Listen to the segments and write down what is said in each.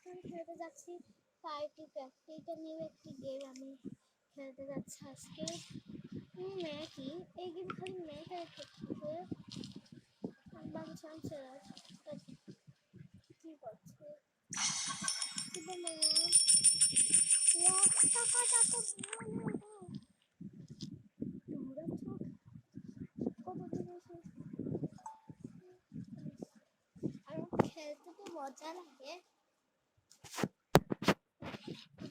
এখন খেলতে যাচ্ছি পার্টি প্যাকটি। এটা নিউ একটি গেম আমি খেলতে যাচ্ছি আজকে। ম্যাকি এই গেম খালি ম্যাক আর করতেছে বাম চান্সে কি করছে কি বলে টাকা টাকা কত জিনিস আর খেলতে তো মজা লাগে।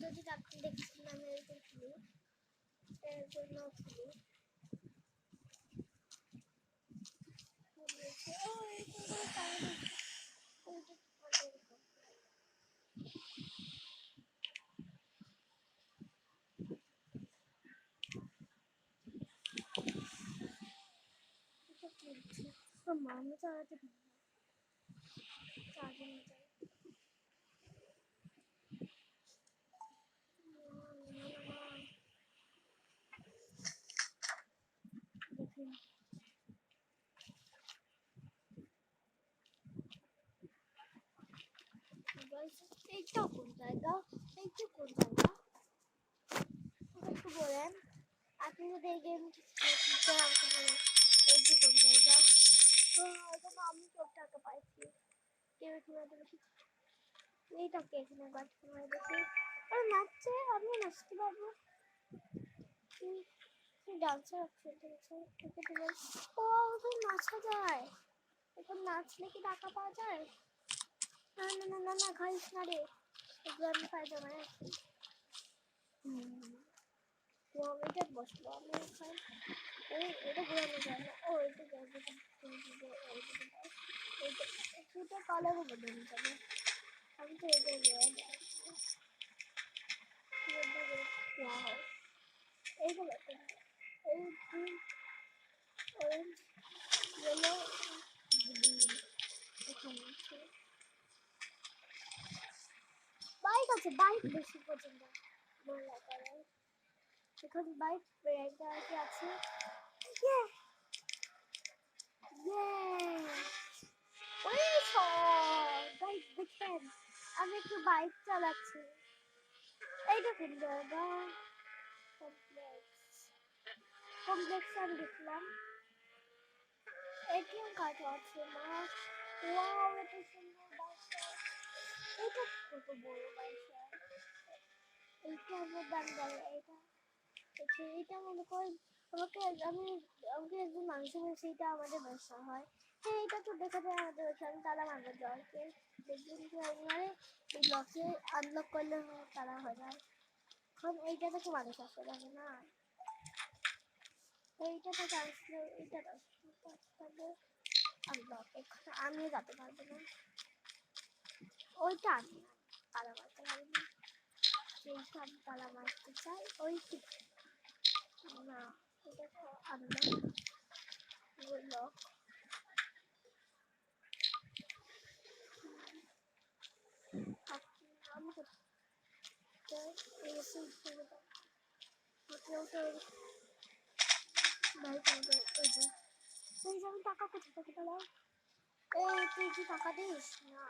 যদি আপনি দেখছেন আমি এরকম খেলি এর জন্য খেলি। আমি চালাতে পারি না চার্জিং যাই দেখুন এইটা কোন জায়গা এইটা কোন জায়গা একটু বলেন আপনি যদি এই গেমটি খেলতে আমাকে বলেন এইটি কোন জায়গা। তো এখানে আমি সব টাকা পাইছি কেউ এখানে বেশি এইটাকে এখানে বাট সময় দেখি আর নাচছে আমি নাচতে পারবো ডান্সার অপশন আছে এটাতে ও তো নাচা যায় এখন নাচলে কি টাকা পাওয়া যায়। না না না না না খাইস না রে এগুলো আমি ফায়দা মানে আছি এটা বসবো আমি খাই এটা ঘুরানো যায় না ও এটা যাবে এটা কালারও বদলে যাবে আমি তো এটা এইগুলো এই অরেঞ্জ ইয়েলো বাইক আছে বাইক বেশি পছন্দ মজা করে এখন বাইক ব্রেকটা কি আছে ইয়ে ইয়ে ওই গাইস দেখেন আমি একটু বাইক চালাচ্ছি এইটা কোন জায়গা কমপ্লেক্স আমি দেখলাম এটিএম কার্ড আছে না ওয়াও এটা সুন্দর বাইকটা এটা কত বড় বাইকটা এইটা আমার দাম বলে এটা এইটা মনে করেন আমাকে একজন মানুষ বলছে এটা আমাদের ব্যবসা হয় হ্যাঁ এটা তো দেখা যায় আমাদের ওখানে তারা মানবে জলকে দেখবেন যে মানে এই ব্লকে আনলক করলে তারা হয় না এখন এইটা তো মানুষ আসতে পারে না এইটা তো আসলে এইটা আসলে আনলক এখানে আমিও যেতে পারবো না ওইটা আমি তারা মারতে পারি না যেইটা আমি তারা মারতে চাই ওইটি না এটা তো আনলক লক আমি কোথায় এসে আমি টাকা কোথা থেকে পেলাম এই তুই কি টাকা দিস না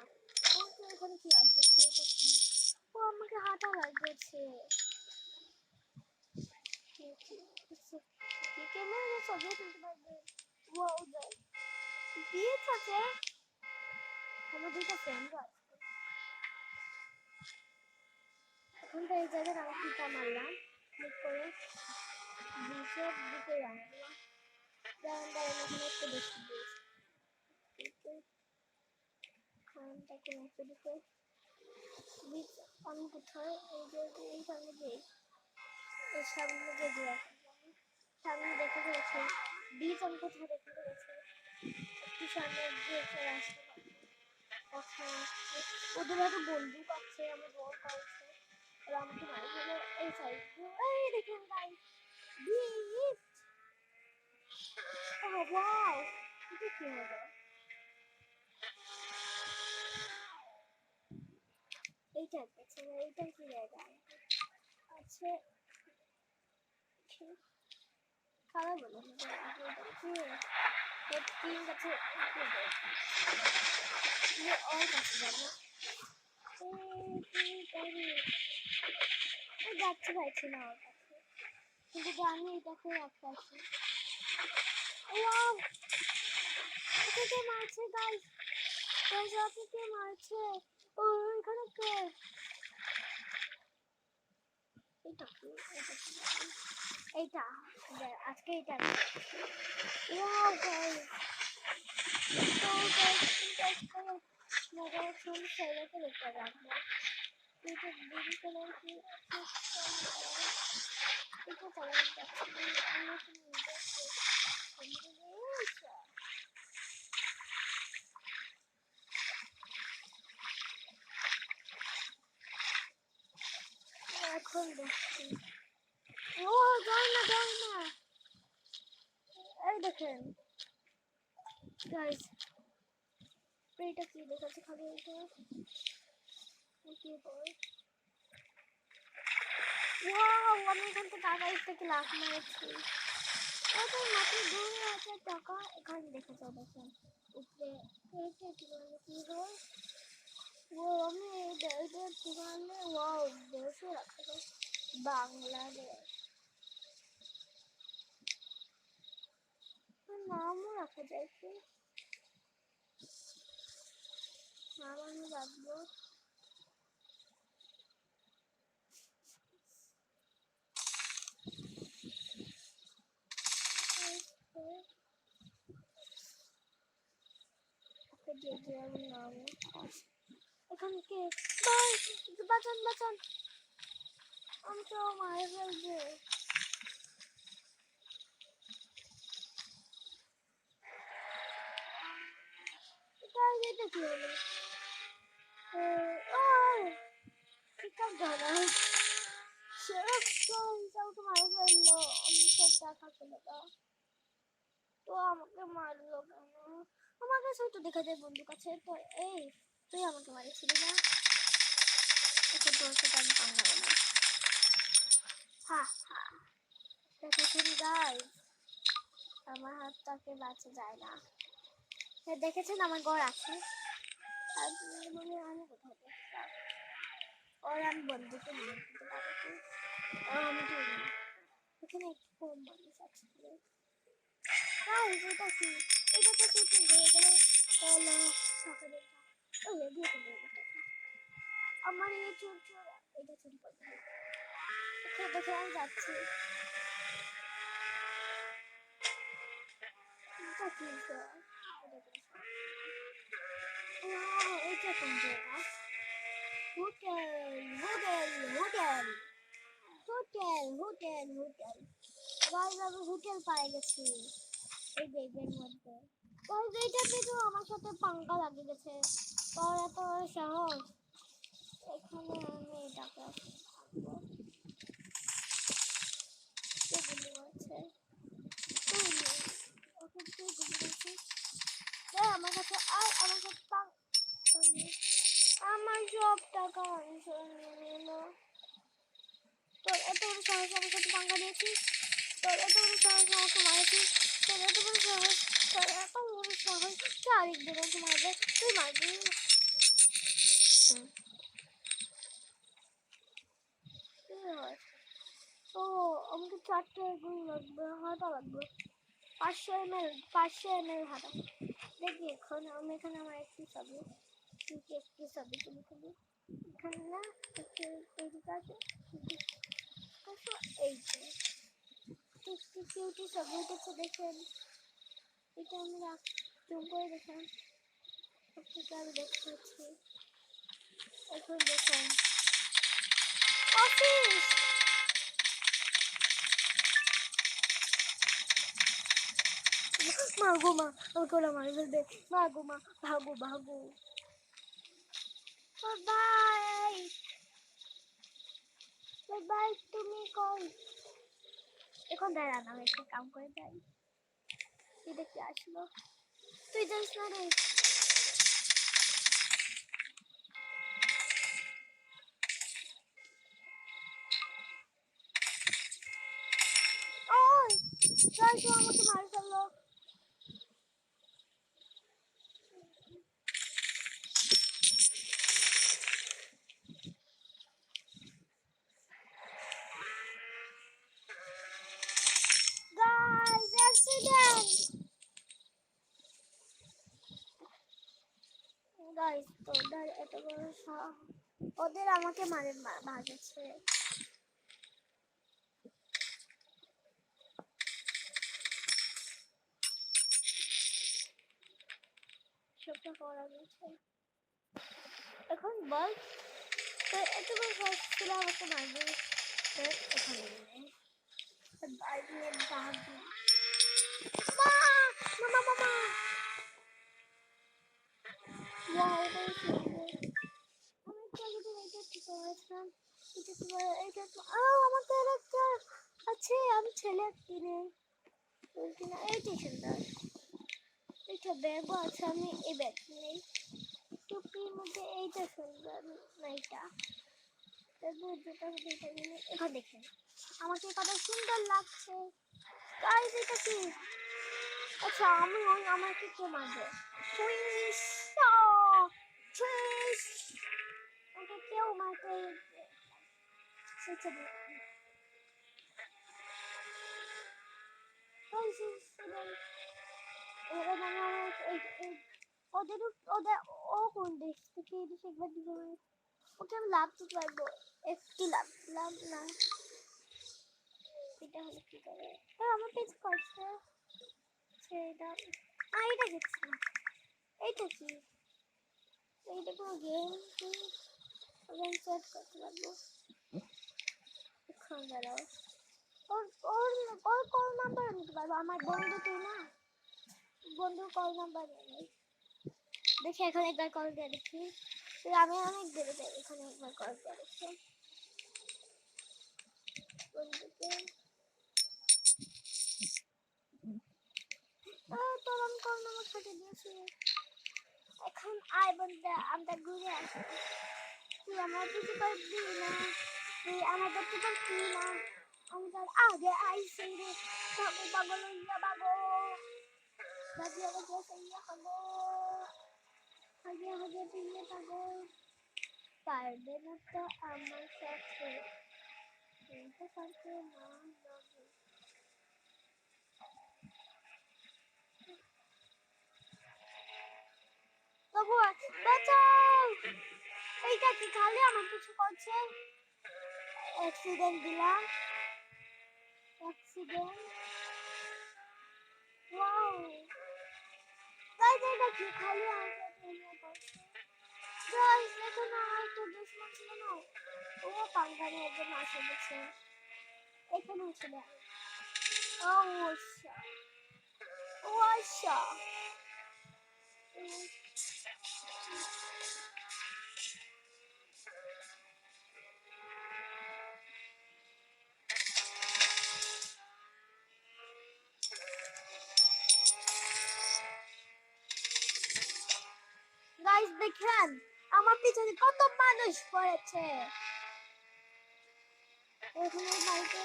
ও তুই এখানে কি আসছে ও আমাকে হাঁটা লাগছে ক্যামেরা ছবি তুলতে পারবে ওয়াও যায় বিচ আছে আমার দুইটা ফ্রেন্ড আছে এখন তো এই জায়গায় আমি টিকা মারলাম ক্লিক করে বিচের দিকে রাখলাম দাঁড়ান এখানে একটু বেশি খানটাকে মেপে দিতে বিচ আমি কোথায় এই যে এইখানে যাই এর সামনে যে সামনে দেখে ফেলেছি বিচ আমি কোথায় দেখে ফেলেছি একটু সামনে দিয়ে রাস্তা কথা ওদের হয়তো বন্দুক আছে আমার বর কাছে ওরা আমাকে মারি ফেলে এই সাইড এই দেখুন গাইস বিচ ওয়াও এটা কি হবে এইটা আছে এইটা কি জায়গা আছে খারাপ বলো তিন কাছে और काছে যাবো যাচ্ছে পাইছি না ওর কাছে, কিন্তু জানি এটাকে একটা আছে। ওয়াও, ওকে কে মারছে গাইস, গাইস ওকে কে মারছে? ও এখানে কে? এটা কি? এইটা আজকে এটা ওয়াও গাইস, তো গাইস মজার ফোন সেরাকে দেখতে রাখবো। এটা গ্রিন কালার কি এটা কালার যাচ্ছে আমি কোনো এখন দেখছি। ও যাই না, এই দেখেন গাইস, এটা কি দেখাচ্ছে খালি এটা কি বল। ওয়াও, আমি এখান থেকে আগাই থেকে লাফ মেরেছি। এটা মাত্র 2000 টাকা। এখানে দেখে যাও, দেখেন উপরে এইটা কি বলে কি হয়। ও আমি এটা কি বলে, ওয়াও 200 টাকা বাংলাদেশ, নামও রাখা যায় কি নাম আমি রাখবো। নাম এখানে কে ভাই, বাঁচান বাঁচান, আমি তো মারা ফেলবে। এটা কি হলো? পিকআপ ধরা আমাকে মারা ফেললো, আমি সব দেখা চলে তো আমাকে মারলো কেন? আমার কাছে তো দেখা যায় বন্দুক আছে তো। এই তুই আমাকে মারিছিলি না, তোর সাথে আমি পাঙ্গা না। হা হা, দেখেছেন গাইস, আমার হাতটাকে বাঁচা যায় না। দেখেছেন আমার ঘর আছে, আর বলে আমি কোথাও দেখতাম ওর আমি বন্ধুকে নিয়ে দিতে পারবো। আমি তো এখানে একটু কম মানুষ আছে। এটা কি? এটা তো শুটিং হয়ে গেলে তাহলে সকালে ওই দিয়ে চলে যেতে আমার এই চোর চোর এটা চুরি করবে। এখানে দেখে আমি যাচ্ছি। এটা কি? এটা কোন জায়গা? Hotel hotel hotel hotel hotel hotel guys, আমি হোটেল পাই গেছি এই বেগের মধ্যে। গাইস এইটাতে তো আমার সাথে পাঙ্গা লাগে গেছে, তোর এত সাহস। এখানে আমি এটাকে থাকবো, এগুলো আছে আমার কাছে, আর আমার কাছে আমার সব টাকা নিল। তোর এত বড় সাহস আমার সাথে পাঙ্গা দিয়েছিস, তোর এত বড় সাহস আমাকে মারেছিস, তোর এত বড় সাহস, তোর এত বড় সাহস তুই আরেকদিন আমাকে মারবে, তুই মারবি। ও আমাকে 4টা এগুলো লাগবে, হাঁটা লাগবে 500 ml হাঁটা। দেখি এখন আমি এখানে আমার একটি ছবি তুলি তুলি এখানে না এইদিকে আছে এই যে একটি কিউটি ছবি উঠেছে দেখেন। এটা আমি জুম করে দেখেন, আপনাকে আমি দেখাচ্ছি। এখন দেখেন অফিস, মা গো মা, আমাকে ওরা মারি ফেলবে, মা গো মা, ভাগো ভাগো। বাই বাই, তুমি কই? এখন দাঁড়া না, আমি একটা কাম করে যাই। এটা কি আসলো? তুই যাস না রে। ওই গাইস, ও আমাকে মারি ফেললো। গাইস ওদের এত বড় ওদের আমাকে মারেছে। সবটা করা গেছে এখন বল এত বড় সাহস ছিল আমাকে মারবে। এখানে বাইরে দাগ মামা মামা ওয়াও আমি তো এটা ঠিক করেছিলাম। এটা আমার ক্যারেক্টার আছে আমি ছেলে কিনে কিনা এইটা সুন্দর এটা ব্যাগও আছে আমি এই ব্যাগ নেই টুপির মধ্যে এইটা সুন্দর না এটা এখানে দেখেন আমাকে কত সুন্দর লাগছে গাইস এটা কি আচ্ছা আমি আমাকে কে মারবে টুইস টুইস ওকে কেউ মারতে সেটা ওদের ওদের ও কোন দেশ থেকে এই দেশে একবার দিতে পারে ওকে আমি লাভ দিতে পারবো একটু লাভ লাভ না এটা হলে কি করে আমার পেজ করছে সেটা এটা গেছি এইটা কি এইটা কোনো গেম গেম সেট করতে পারবো এখন দাঁড়াও ওর ওর ওর কল নাম্বার নিতে পারবো আমার বন্ধু তুই না বন্ধুর কল নাম্বার নেই দেখি এখানে একবার কল দিয়ে দেখি আমি অনেক দেরি এখানে একবার কল দিয়ে দেখি বন্ধুকে তোর আমি কল নাম্বার কেটে দিয়েছি এখন আয় বন্ধু আমরা ঘুরে আসি তুই আমার কিছু করবি না তুই আমাদের তো করবি না আমি তার আগে আইসি রে আমি পাগল হইয়া বাগো বাজিয়ে বাজিয়ে সেইয়া হবো আগে আগে দিয়ে পাগল পারবে না তো আমার সাথে কিন্তু পারবে না তবু বাঁচাও এইটা কি খালি আমার কিছু করছে অ্যাক্সিডেন্ট দিলাম অ্যাক্সিডেন্ট ওয়াও গাইস এটা কি খালি আমার সাথে এমন করছে গাইস দেখো না একটা দুশমন ছিল না ও পাঙ্গারে একজন আসে গেছে এখানে ছিল ও আচ্ছা ও আচ্ছা গাইস দেখেন আমার পিছনে কত মানুষ পড়েছে এখানে বাইকে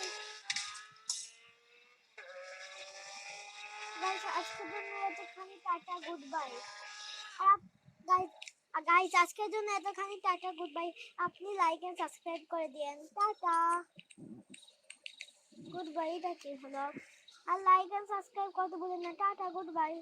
গাইস আজকের জন্য এতখানি tata good bye guys guys আজকের জন্য এতখানি টাটা গুড বাই আপনি লাইক এন্ড সাবস্ক্রাইব করে দিয়েন টাটা গুড বাই এটা কি হলো আর লাইক এন্ড সাবস্ক্রাইব করতে ভুলেন না টাটা গুড বাই